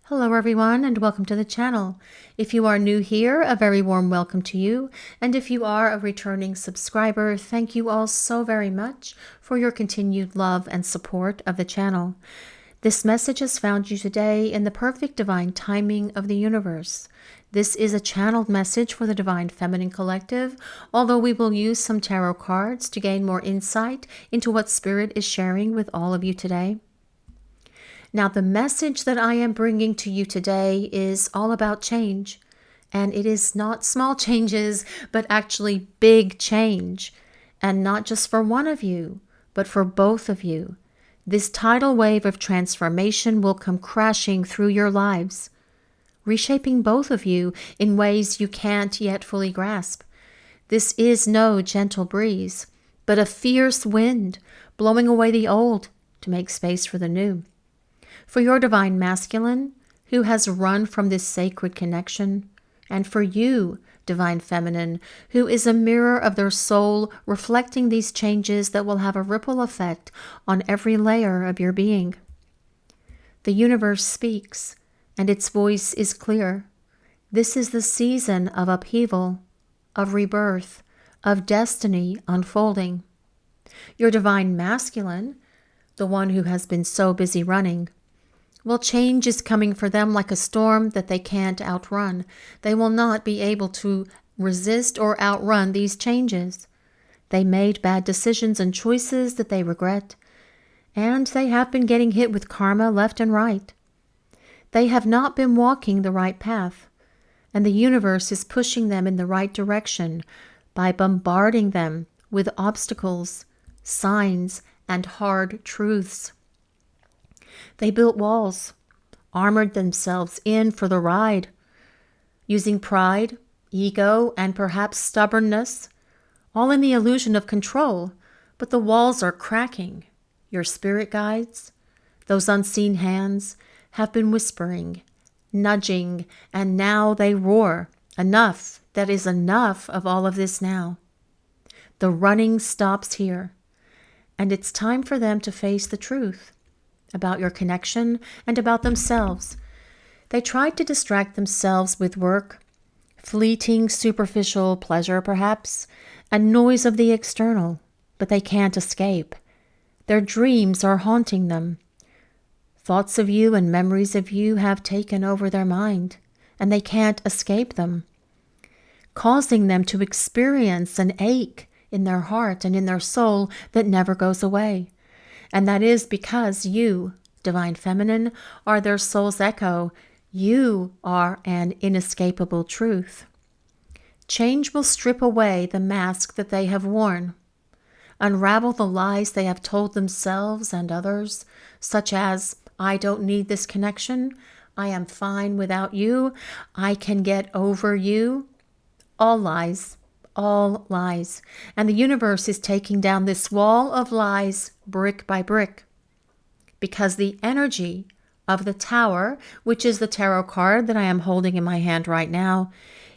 Hello everyone and welcome to the channel. If you are new here, a very warm welcome to you. And if you are a returning subscriber, thank you all so very much for your continued love and support of the channel. This message has found you today in the perfect divine timing of the universe. This is a channeled message for the Divine Feminine Collective, although we will use some tarot cards to gain more insight into what Spirit is sharing with all of you today. Now, the message that I am bringing to you today is all about change. And it is not small changes, but actually big change. And not just for one of you, but for both of you. This tidal wave of transformation will come crashing through your lives, reshaping both of you in ways you can't yet fully grasp. This is no gentle breeze, but a fierce wind blowing away the old to make space for the new. For your divine masculine, who has run from this sacred connection, and for you, divine feminine, who is a mirror of their soul, reflecting these changes that will have a ripple effect on every layer of your being. The universe speaks, and its voice is clear. This is the season of upheaval, of rebirth, of destiny unfolding. Your divine masculine, the one who has been so busy running, well, change is coming for them like a storm that they can't outrun. They will not be able to resist or outrun these changes. They made bad decisions and choices that they regret, and they have been getting hit with karma left and right. They have not been walking the right path, and the universe is pushing them in the right direction by bombarding them with obstacles, signs, and hard truths. They built walls, armored themselves in for the ride, using pride, ego, and perhaps stubbornness, all in the illusion of control, but the walls are cracking. Your spirit guides, those unseen hands, have been whispering, nudging, and now they roar. Enough, that is enough of all of this now. The running stops here, and it's time for them to face the truth about your connection and about themselves. They tried to distract themselves with work, fleeting superficial pleasure perhaps, and noise of the external, but they can't escape. Their dreams are haunting them. Thoughts of you and memories of you have taken over their mind, and they can't escape them, causing them to experience an ache in their heart and in their soul that never goes away. And that is because you, divine feminine, are their soul's echo. You are an inescapable truth. Change will strip away the mask that they have worn, unravel the lies they have told themselves and others, such as, I don't need this connection, I am fine without you, I can get over you. All lies. All lies. And the universe is taking down this wall of lies brick by brick. Because the energy of the Tower, which is the tarot card that I am holding in my hand right now,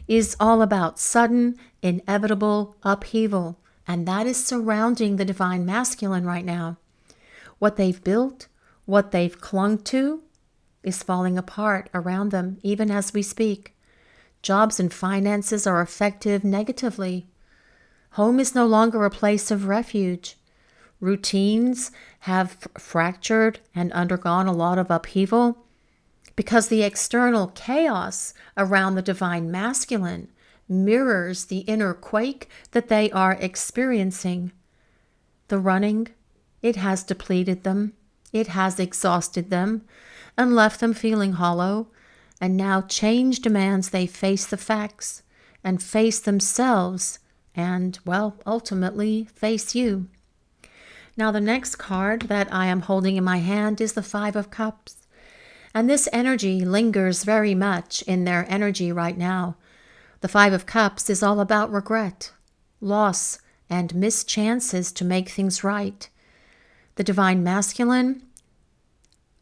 is all about sudden, inevitable upheaval. And that is surrounding the divine masculine right now. What they've built, what they've clung to, is falling apart around them, even as we speak. Jobs and finances are affected negatively. Home is no longer a place of refuge. Routines have fractured and undergone a lot of upheaval because the external chaos around the divine masculine mirrors the inner quake that they are experiencing. The running, it has depleted them, it has exhausted them, and left them feeling hollow. And now change demands they face the facts and face themselves and, well, ultimately face you. Now, the next card that I am holding in my hand is the Five of Cups. And this energy lingers very much in their energy right now. The Five of Cups is all about regret, loss, and missed chances to make things right. The divine masculine,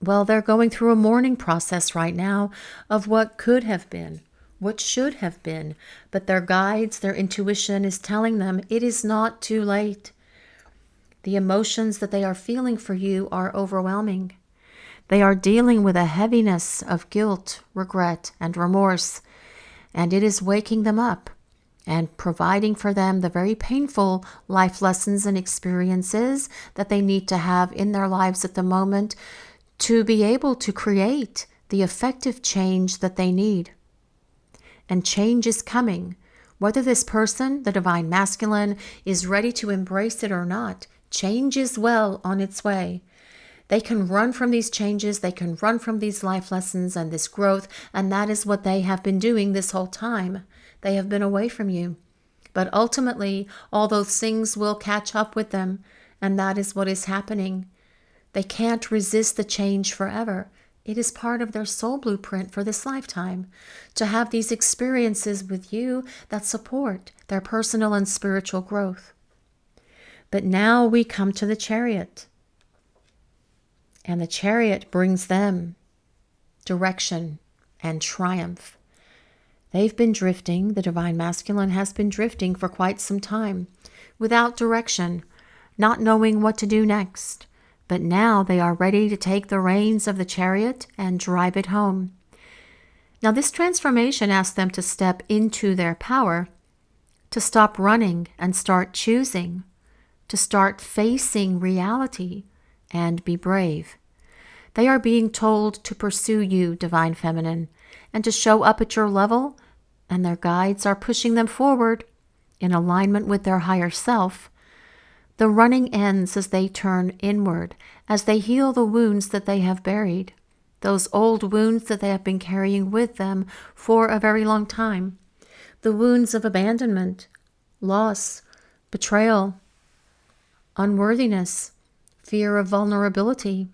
well, they're going through a mourning process right now of what could have been, what should have been, but their guides, their intuition is telling them it is not too late. The emotions that they are feeling for you are overwhelming. They are dealing with a heaviness of guilt, regret, and remorse, and it is waking them up and providing for them the very painful life lessons and experiences that they need to have in their lives at the moment to be able to create the effective change that they need. And change is coming. Whether this person, the Divine Masculine, is ready to embrace it or not, change is well on its way. They can run from these changes, they can run from these life lessons and this growth, and that is what they have been doing this whole time. They have been away from you. But ultimately, all those things will catch up with them, and that is what is happening. They can't resist the change forever. It is part of their soul blueprint for this lifetime to have these experiences with you that support their personal and spiritual growth. But now we come to the Chariot. And the Chariot brings them direction and triumph. They've been drifting, the Divine Masculine has been drifting for quite some time, without direction, not knowing what to do next. But now they are ready to take the reins of the Chariot and drive it home. Now this transformation asks them to step into their power, to stop running and start choosing, to start facing reality and be brave. They are being told to pursue you, Divine Feminine, and to show up at your level, and their guides are pushing them forward in alignment with their higher self. The running ends as they turn inward, as they heal the wounds that they have buried, those old wounds that they have been carrying with them for a very long time, the wounds of abandonment, loss, betrayal, unworthiness, fear of vulnerability.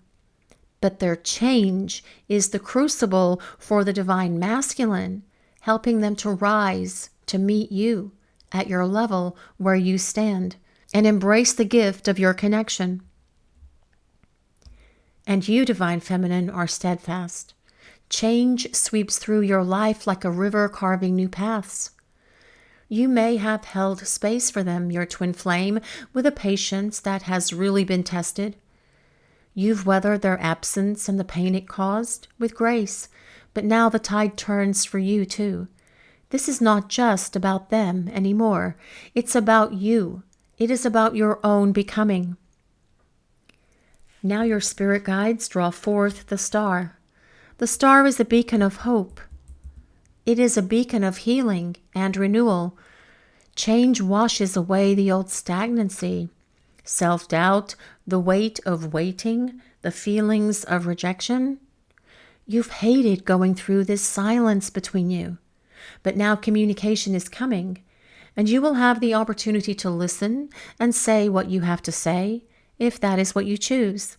But their change is the crucible for the Divine Masculine, helping them to rise, to meet you at your level where you stand, and embrace the gift of your connection. And you, Divine Feminine, are steadfast. Change sweeps through your life like a river carving new paths. You may have held space for them, your twin flame, with a patience that has really been tested. You've weathered their absence and the pain it caused with grace, but now the tide turns for you too. This is not just about them anymore. It's about you. It is about your own becoming. Now your spirit guides draw forth the star. The star is a beacon of hope. It is a beacon of healing and renewal. Change washes away the old stagnancy, self-doubt, the weight of waiting, the feelings of rejection. You've hated going through this silence between you, but now communication is coming, and you will have the opportunity to listen and say what you have to say, if that is what you choose.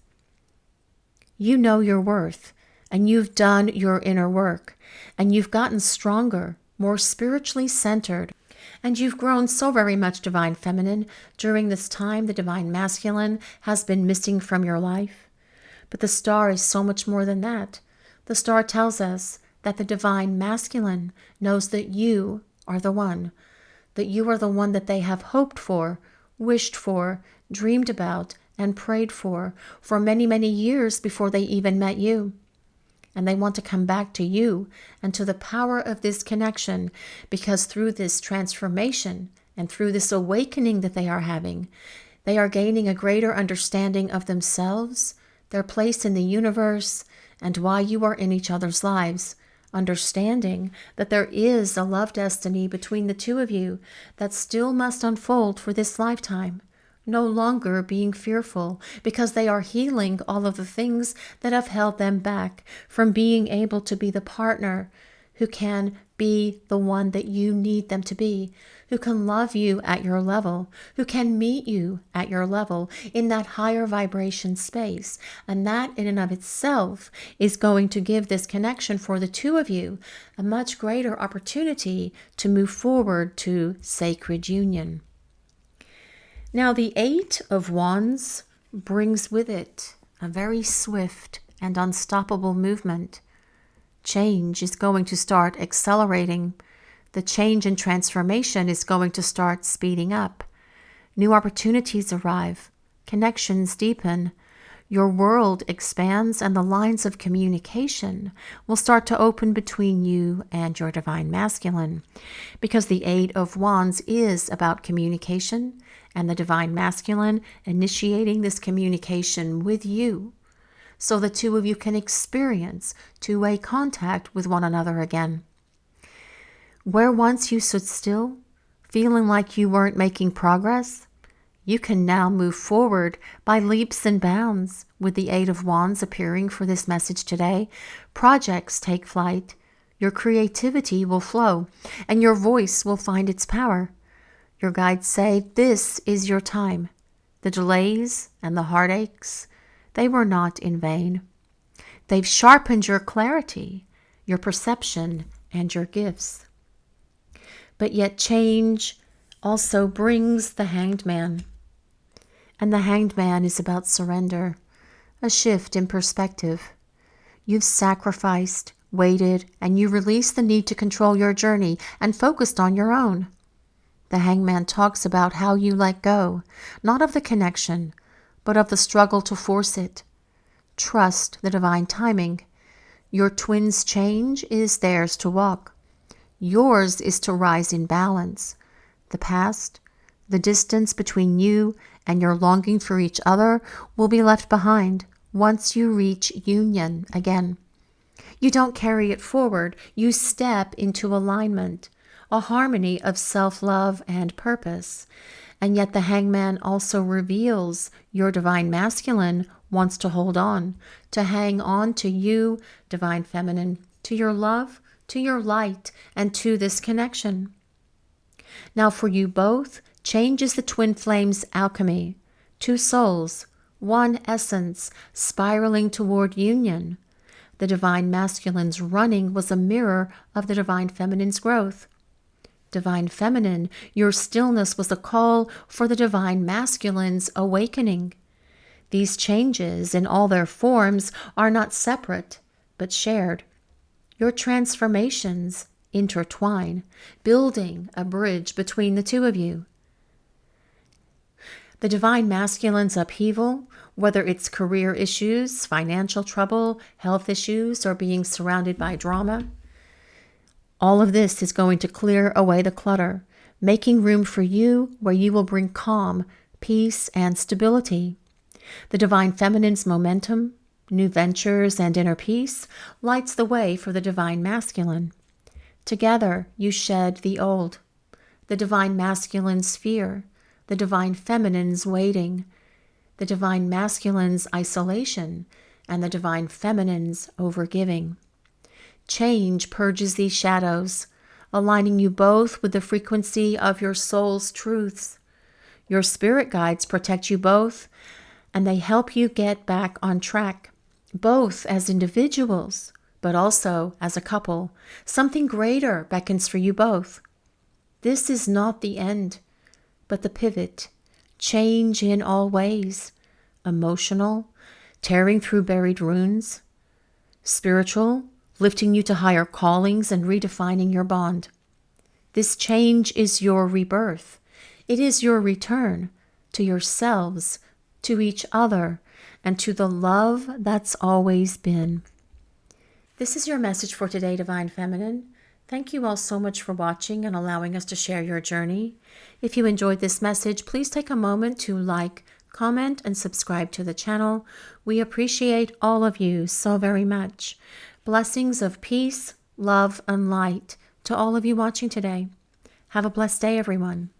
You know your worth, and you've done your inner work, and you've gotten stronger, more spiritually centered, and you've grown so very much, Divine Feminine, during this time the Divine Masculine has been missing from your life. But the star is so much more than that. The star tells us that the Divine Masculine knows that you are the one, that you are the one that they have hoped for, wished for, dreamed about, and prayed for many, many years before they even met you. And they want to come back to you and to the power of this connection, because through this transformation and through this awakening that they are having, they are gaining a greater understanding of themselves, their place in the universe, and why you are in each other's lives, understanding that there is a love destiny between the two of you that still must unfold for this lifetime. No longer being fearful, because they are healing all of the things that have held them back from being able to be the partner who can be the one that you need them to be, who can love you at your level, who can meet you at your level in that higher vibration space. And that in and of itself is going to give this connection for the two of you a much greater opportunity to move forward to sacred union. Now, the Eight of Wands brings with it a very swift and unstoppable movement. Change is going to start accelerating. The change and transformation is going to start speeding up. New opportunities arrive. Connections deepen. Your world expands and the lines of communication will start to open between you and your divine masculine, because the Eight of Wands is about communication and the divine masculine initiating this communication with you so the two of you can experience two-way contact with one another again. Where once you stood still, feeling like you weren't making progress, you can now move forward by leaps and bounds with the Eight of Wands appearing for this message today. Projects take flight, your creativity will flow, and your voice will find its power. Your guides say this is your time. The delays and the heartaches, they were not in vain. They've sharpened your clarity, your perception, and your gifts. But yet change also brings the Hanged Man. And the Hanged Man is about surrender, a shift in perspective. You've sacrificed, waited, and you released the need to control your journey and focused on your own. The Hanged Man talks about how you let go, not of the connection, but of the struggle to force it. Trust the divine timing. Your twin's change is theirs to walk. Yours is to rise in balance. The past, the distance between you and your longing for each other will be left behind once you reach union again. You don't carry it forward. You step into alignment, a harmony of self-love and purpose. And yet the Hanged Man also reveals your divine masculine wants to hold on, to hang on to you, divine feminine, to your love, to your light, and to this connection. Now for you both, change is the twin flames alchemy. Two souls, one essence, spiraling toward union. The divine masculine's running was a mirror of the divine feminine's growth. Divine feminine, your stillness was a call for the divine masculine's awakening. These changes in all their forms are not separate, but shared. Your transformations intertwine, building a bridge between the two of you. The divine masculine's upheaval, whether it's career issues, financial trouble, health issues, or being surrounded by drama, all of this is going to clear away the clutter, making room for you where you will bring calm, peace, and stability. The divine feminine's momentum, new ventures, and inner peace lights the way for the divine masculine. Together, you shed the old, the divine masculine's fear, the divine feminine's waiting, the divine masculine's isolation, and the divine feminine's overgiving. Change purges these shadows, aligning you both with the frequency of your soul's truths. Your spirit guides protect you both, and they help you get back on track, both as individuals, but also as a couple. Something greater beckons for you both. This is not the end, but the pivot. Change in all ways. Emotional, tearing through buried wounds. Spiritual, lifting you to higher callings and redefining your bond. This change is your rebirth. It is your return to yourselves, to each other, and to the love that's always been. This is your message for today, Divine Feminine. Thank you all so much for watching and allowing us to share your journey. If you enjoyed this message, please take a moment to like, comment, and subscribe to the channel. We appreciate all of you so very much. Blessings of peace, love, and light to all of you watching today. Have a blessed day, everyone.